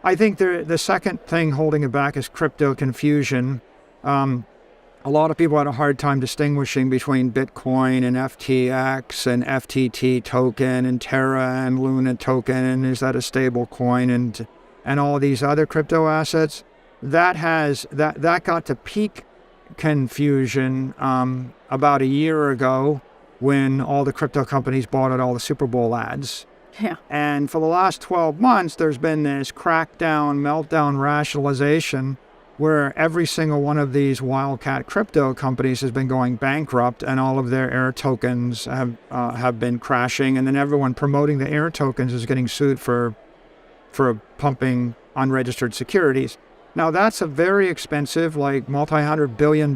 I think the second thing holding it back is crypto confusion. A lot of people had a hard time distinguishing between Bitcoin and FTX and FTT token and Terra and Luna token, and is that a stable coin, and all these other crypto assets. That got to peak confusion about a year ago when all the crypto companies bought at all the Super Bowl ads. Yeah. And for the last 12 months, there's been this crackdown, meltdown rationalization where every single one of these wildcat crypto companies has been going bankrupt, and all of their air tokens have been crashing, and then everyone promoting the air tokens is getting sued for pumping unregistered securities. Now that's a very expensive, like multi-$100 billion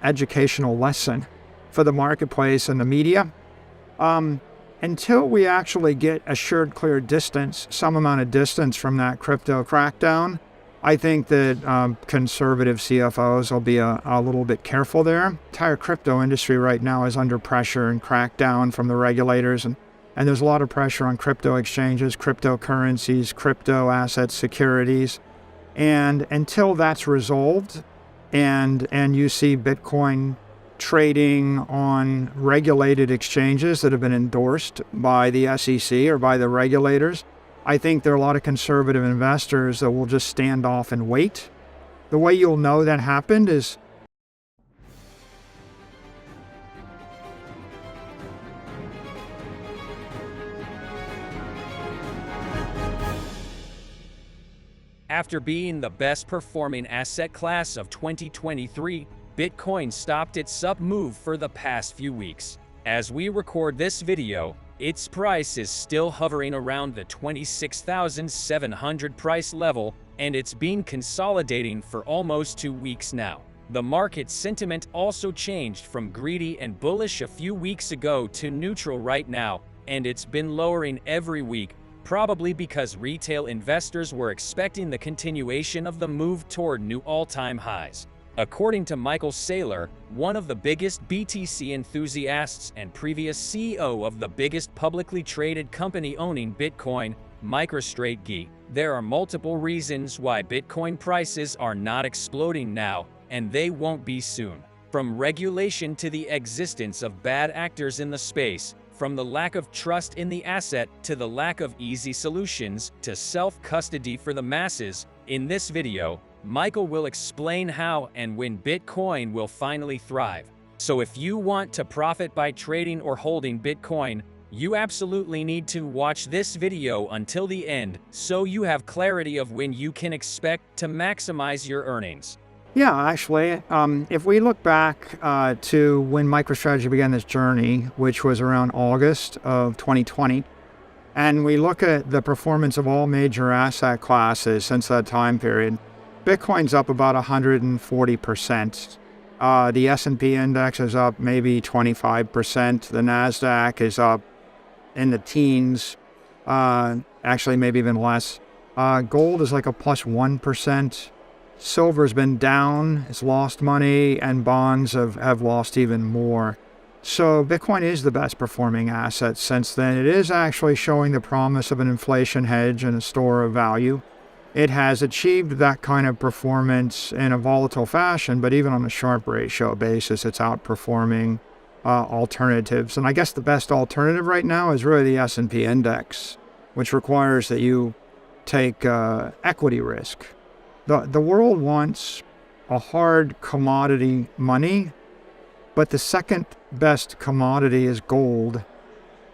educational lesson for the marketplace and the media. Until we actually get assured clear distance, some amount of distance from that crypto crackdown, I think that conservative CFOs will be a little bit careful there. The entire crypto industry right now is under pressure and crackdown from the regulators, and there's a lot of pressure on crypto exchanges, cryptocurrencies, crypto assets, securities. And until that's resolved and you see Bitcoin trading on regulated exchanges that have been endorsed by the SEC or by the regulators, I think there are a lot of conservative investors that will just stand off and wait. The way you'll know that happened is after being the best performing asset class of 2023, Bitcoin stopped its up move for the past few weeks. As we record this video, its price is still hovering around the 26,700 price level, and it's been consolidating for almost 2 weeks now. The market sentiment also changed from greedy and bullish a few weeks ago to neutral right now, and it's been lowering every week, probably because retail investors were expecting the continuation of the move toward new all-time highs. According to Michael Saylor, one of the biggest BTC enthusiasts and previous CEO of the biggest publicly traded company owning Bitcoin, MicroStrategy, there are multiple reasons why Bitcoin prices are not exploding now, and they won't be soon. From regulation to the existence of bad actors in the space, from the lack of trust in the asset to the lack of easy solutions to self-custody for the masses, in this video, Michael will explain how and when Bitcoin will finally thrive. So if you want to profit by trading or holding Bitcoin, you absolutely need to watch this video until the end so you have clarity of when you can expect to maximize your earnings. Yeah, actually, if we look back to when MicroStrategy began this journey, which was around August of 2020, and we look at the performance of all major asset classes since that time period, Bitcoin's up about 140%. The S&P index is up maybe 25%. The NASDAQ is up in the teens, actually maybe even less. Gold is like a plus 1%. Silver's been down, it's lost money, and bonds have lost even more. So Bitcoin is the best performing asset since then. It is actually showing the promise of an inflation hedge and a store of value. It has achieved that kind of performance in a volatile fashion, but even on a Sharpe ratio basis, it's outperforming alternatives. And I guess the best alternative right now is really the S&P index, which requires that you take equity risk. The world wants a hard commodity money, but the second best commodity is gold,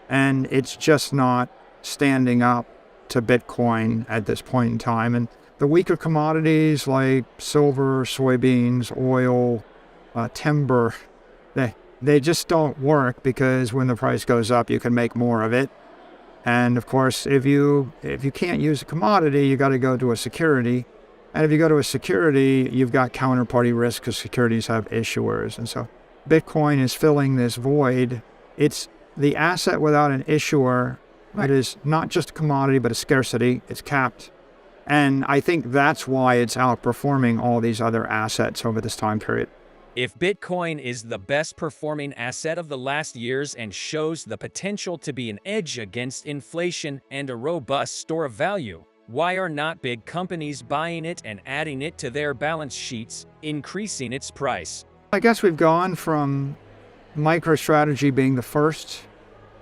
and it's just not standing up to Bitcoin at this point in time. And the weaker commodities like silver, soybeans, oil, timber, they just don't work, because when the price goes up, you can make more of it. And of course, if you can't use a commodity, you got to go to a security. And if you go to a security, you've got counterparty risk because securities have issuers. And so Bitcoin is filling this void. It's the asset without an issuer. It is not just a commodity, but a scarcity. It's capped. And I think that's why it's outperforming all these other assets over this time period. If Bitcoin is the best performing asset of the last years and shows the potential to be an edge against inflation and a robust store of value, Why are not big companies buying it and adding it to their balance sheets, increasing its price? I guess we've gone from MicroStrategy being the first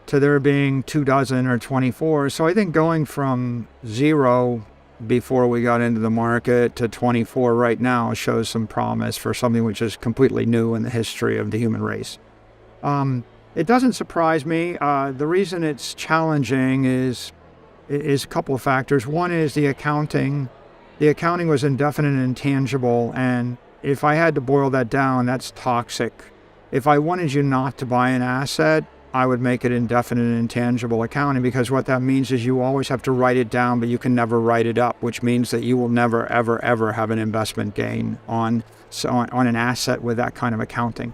to there being 24 or 24. So I think going from 0 before we got into the market to 24 right now shows some promise for something which is completely new in the history of the human race. It doesn't surprise me. The reason it's challenging is a couple of factors. One is the accounting. The accounting was indefinite and intangible, and if I had to boil that down, that's toxic. If I wanted you not to buy an asset, I would make it indefinite and intangible accounting, because what that means is you always have to write it down, but you can never write it up, which means that you will never, ever, ever have an investment gain on an asset with that kind of accounting.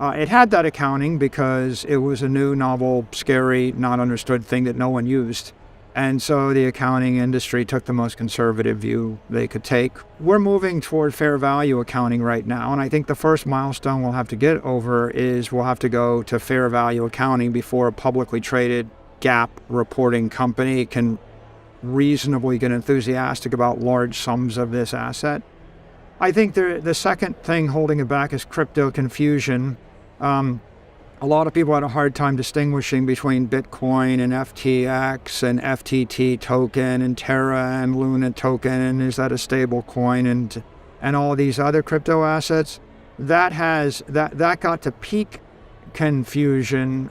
It had that accounting because it was a new, novel, scary, not understood thing that no one used. And so the accounting industry took the most conservative view they could take. We're moving toward fair value accounting right now, and I think the first milestone we'll have to get over is we'll have to go to fair value accounting before a publicly traded GAAP reporting company can reasonably get enthusiastic about large sums of this asset. I think the second thing holding it back is crypto confusion. A lot of people had a hard time distinguishing between Bitcoin and FTX and FTT token and Terra and Luna token, and is that a stable coin, and all these other crypto assets. That got to peak confusion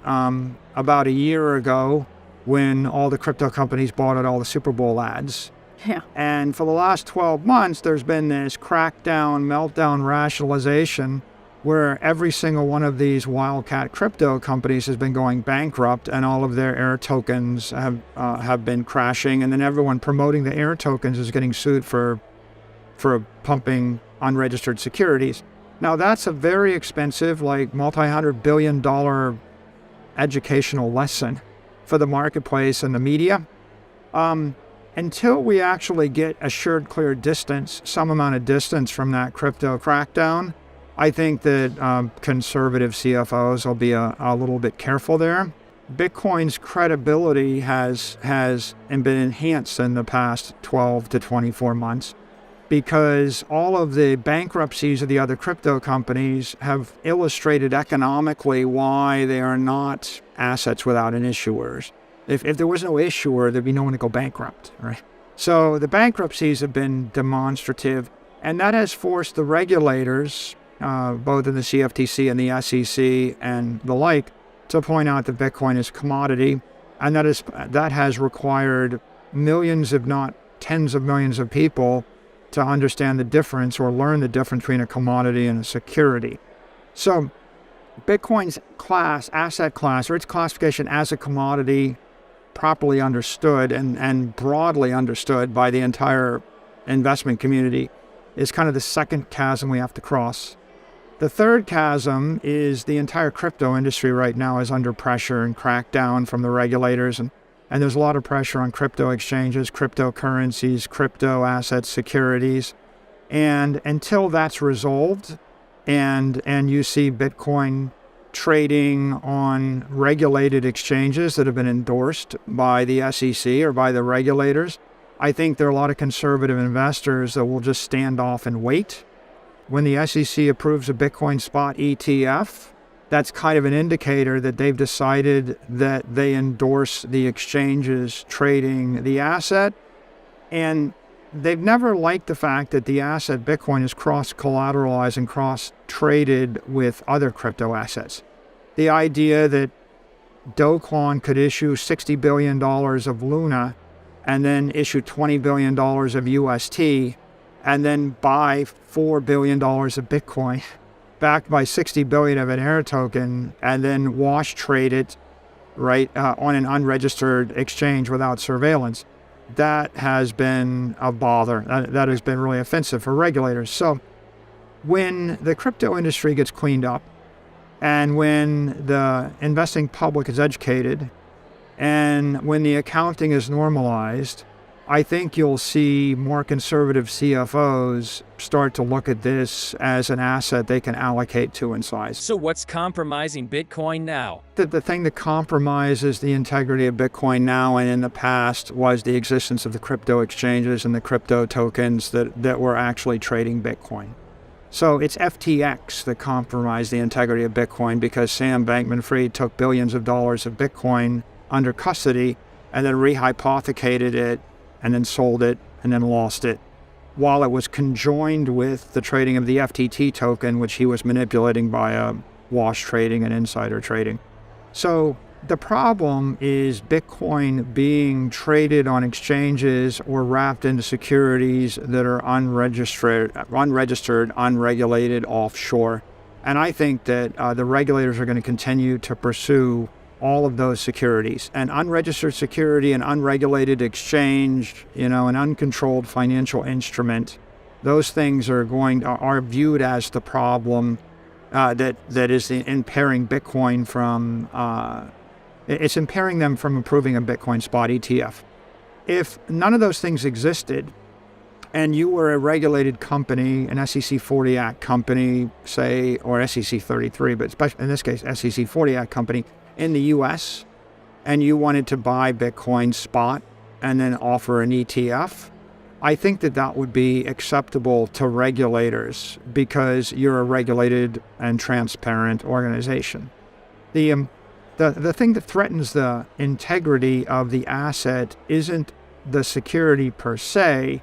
about a year ago when all the crypto companies bought at all the Super Bowl ads. Yeah. And for the last 12 months, there's been this crackdown, meltdown rationalization where every single one of these wildcat crypto companies has been going bankrupt, and all of their air tokens have been crashing, and then everyone promoting the air tokens is getting sued for pumping unregistered securities. Now that's a very expensive, like multi-$100 billion educational lesson for the marketplace and the media. Until we actually get assured clear distance, some amount of distance from that crypto crackdown, I think that conservative CFOs will be a little bit careful there. Bitcoin's credibility has been enhanced in the past 12 to 24 months because all of the bankruptcies of the other crypto companies have illustrated economically why they are not assets without an issuer. If there was no issuer, there'd be no one to go bankrupt, right? So the bankruptcies have been demonstrative, and that has forced the regulators, both in the CFTC and the SEC and the like, to point out that Bitcoin is a commodity, and that has required millions, if not tens of millions of people to understand the difference or learn the difference between a commodity and a security. So Bitcoin's asset class, or its classification as a commodity, properly understood and broadly understood by the entire investment community, is kind of the second chasm we have to cross. The third chasm is the entire crypto industry right now is under pressure and crackdown from the regulators, and there's a lot of pressure on crypto exchanges, cryptocurrencies, crypto assets, securities. And until that's resolved and you see Bitcoin trading on regulated exchanges that have been endorsed by the SEC or by the regulators, I think there are a lot of conservative investors that will just stand off and wait. When the SEC approves a Bitcoin spot ETF, that's kind of an indicator that they've decided that they endorse the exchanges trading the asset. And they've never liked the fact that the asset Bitcoin is cross-collateralized and cross-traded with other crypto assets. The idea that Do Kwon could issue $60 billion of Luna and then issue $20 billion of UST and then buy $4 billion of Bitcoin backed by $60 billion of an air token and then wash trade it right on an unregistered exchange without surveillance. That has been a bother. That has been really offensive for regulators. So when the crypto industry gets cleaned up and when the investing public is educated and when the accounting is normalized, I think you'll see more conservative CFOs start to look at this as an asset they can allocate to in size. So what's compromising Bitcoin now? The thing that compromises the integrity of Bitcoin now and in the past was the existence of the crypto exchanges and the crypto tokens that were actually trading Bitcoin. So it's FTX that compromised the integrity of Bitcoin because Sam Bankman-Fried took billions of dollars of Bitcoin under custody and then rehypothecated it and then sold it and then lost it, while it was conjoined with the trading of the FTT token, which he was manipulating by wash trading and insider trading. So the problem is Bitcoin being traded on exchanges or wrapped into securities that are unregistered, unregulated, offshore. And I think that the regulators are going to continue to pursue all of those securities. An unregistered security, an unregulated exchange, an uncontrolled financial instrument, those things are viewed as the problem that is impairing Bitcoin from, it's impairing them from approving a Bitcoin spot ETF. If none of those things existed, and you were a regulated company, an SEC 40 Act company, say, or SEC 33, but especially in this case, SEC 40 Act company, in the US, and you wanted to buy Bitcoin spot and then offer an ETF, I think that would be acceptable to regulators because you're a regulated and transparent organization. The thing that threatens the integrity of the asset isn't the security per se,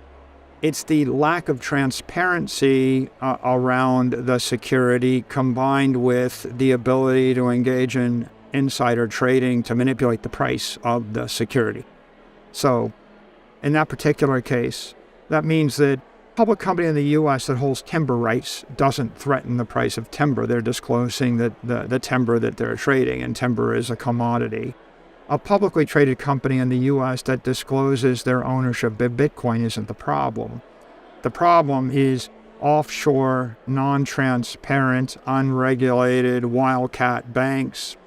it's the lack of transparency around the security combined with the ability to engage in insider trading to manipulate the price of the security. So in that particular case, that means that a public company in the US that holds timber rights doesn't threaten the price of timber. They're disclosing that the timber that they're trading, and timber is a commodity. A publicly traded company in the US that discloses their ownership of Bitcoin isn't the problem. The problem is offshore, non-transparent, unregulated, wildcat banks,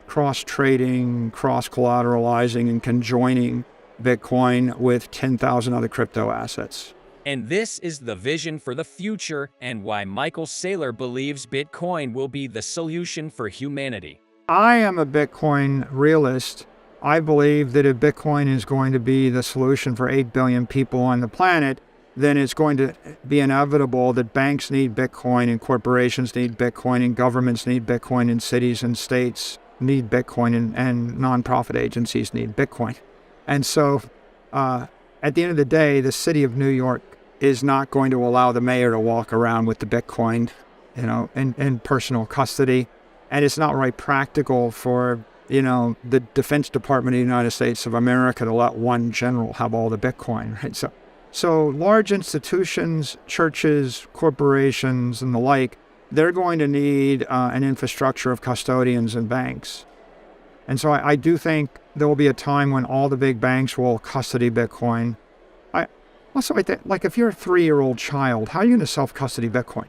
cross-trading, cross-collateralizing, and conjoining Bitcoin with 10,000 other crypto assets. And this is the vision for the future and why Michael Saylor believes Bitcoin will be the solution for humanity. I am a Bitcoin realist. I believe that if Bitcoin is going to be the solution for 8 billion people on the planet, then it's going to be inevitable that banks need Bitcoin and corporations need Bitcoin and governments need Bitcoin and cities and states need Bitcoin and nonprofit agencies need Bitcoin. And so at the end of the day, the city of New York is not going to allow the mayor to walk around with the Bitcoin, in personal custody. And it's not really practical for, the Defense Department of the United States of America to let one general have all the Bitcoin, right? So large institutions, churches, corporations, and the like, they're going to need an infrastructure of custodians and banks. And so I do think there will be a time when all the big banks will custody Bitcoin. I think, like if you're a 3-year-old child, how are you going to self-custody Bitcoin?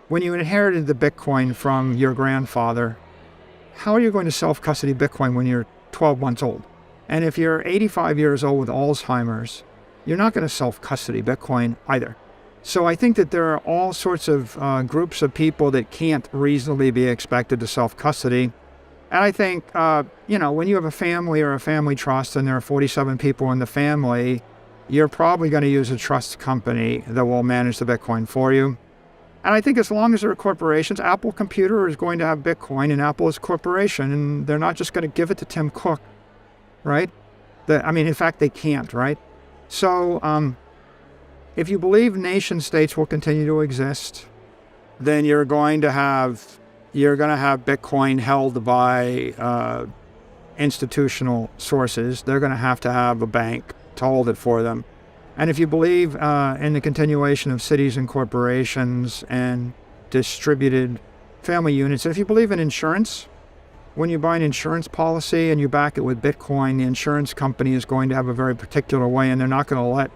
When you inherited the Bitcoin from your grandfather, how are you going to self-custody Bitcoin when you're 12 months old? And if you're 85 years old with Alzheimer's, you're not going to self-custody Bitcoin either. So I think that there are all sorts of groups of people that can't reasonably be expected to self-custody. And I think, when you have a family or a family trust and there are 47 people in the family, you're probably going to use a trust company that will manage the Bitcoin for you. And I think as long as there are corporations, Apple Computer is going to have Bitcoin and Apple is a corporation, and they're not just going to give it to Tim Cook, right? In fact, they can't, right? So if you believe nation states will continue to exist, then you're going to have Bitcoin held by institutional sources. They're going to have a bank to hold it for them. And if you believe in the continuation of cities and corporations and distributed family units, and if you believe in insurance, when you buy an insurance policy and you back it with Bitcoin, the insurance company is going to have a very particular way, and they're not going to let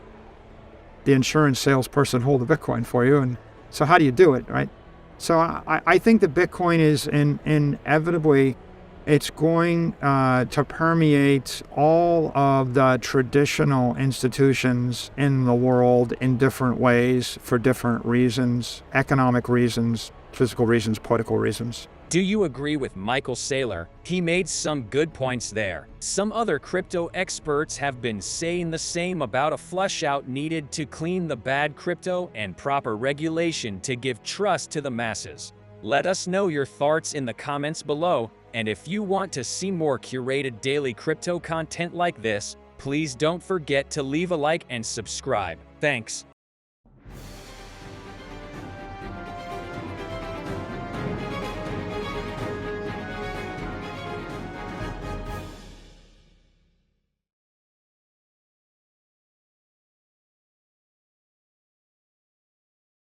the insurance salesperson hold the Bitcoin for you. And so how do you do it, right? So I think that Bitcoin is inevitably it's going to permeate all of the traditional institutions in the world in different ways for different reasons, economic reasons, physical reasons, political reasons. Do you agree with Michael Saylor? He made some good points there. Some other crypto experts have been saying the same about a flush out needed to clean the bad crypto and proper regulation to give trust to the masses. Let us know your thoughts in the comments below, and if you want to see more curated daily crypto content like this, please don't forget to leave a like and subscribe. Thanks.